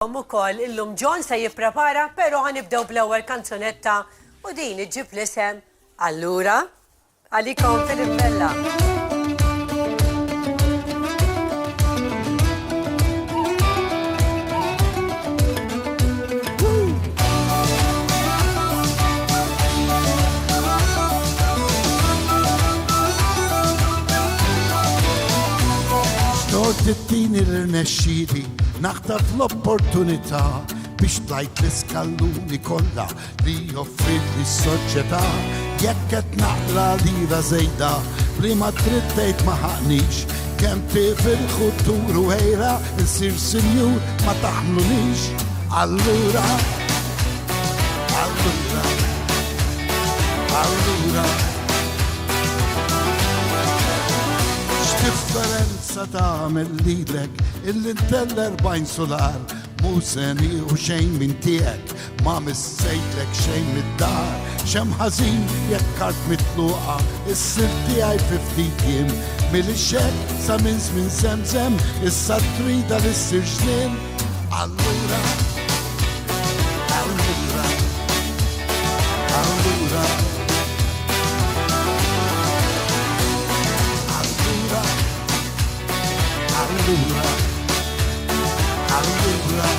Ukoll illum John se jipprepara, pero ħanibdew bl-ewwel kanzunetta u din iġġib l-isem Allura għalikom Filippella. Tittini l-irnexxili, naħtaf l-opportunità biex tlajt l-iskalluni kollha li joffritli s-soċjetà. Jekk qed naqra lira żejda li ma trittejt ma ħaqnix, kemm tifel ħuttur u ħejra insir sinjur ma taħmlunix. Allura, allura, allura differenza tagħmel lilek illi ntell 40 solar mu seni u xejn minn tiegħek ma missejtlek xejn mid-dar. Xemm ħażin jekk kart mitluqa is-sir tiegħi fi ftit jiem mill-xekk sa minn żmien semżem issa trida li ssir xnien. Allura, allura, allura Allura, allura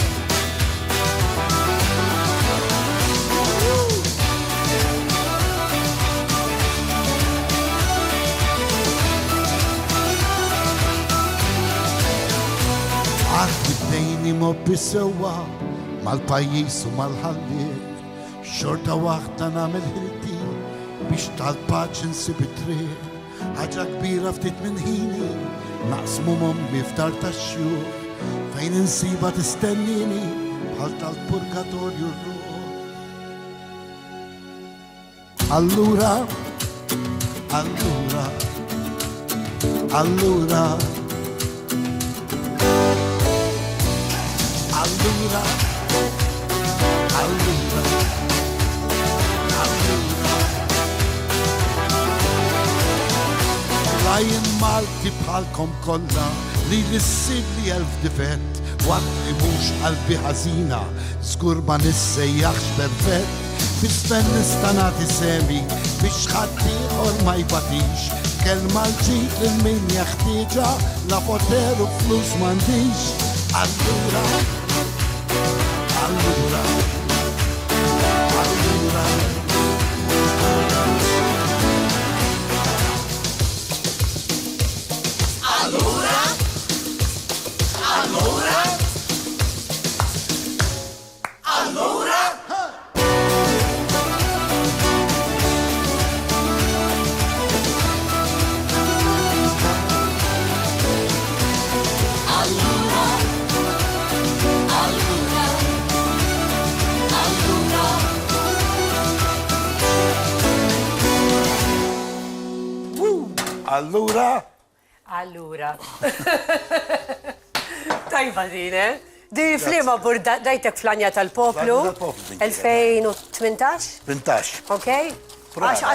Għaddi bdejni mobbi sewa mal-pajis u mal-ħalliet, xorta waħda namel ħilti biex tal-paċ nsib it-triq. Ħaġa kbira ftit minn ħini naqsmu mommi f'dar tax-xjuħ fejn insiba tistennini bħal tal-purgatorju r-ruħ. Allura, allura, allura, allura, allura, allura Lajn Malti bħalkom kolla li l-issib li 1000 difett waqt li mhux qalbi ħażina żgur ma nissejjaħx perfett. Fisfen nista' nagħti semi biex ħadd ieħor ma jbatix, kelma l-ġid lil min jeħtieġha la poter u flus m'għandix. Allura, allura, allura Allura? Allura. Tajba din, eh? Di flima burda dajtek flanja tal-poplu? 2018? 18. Ok?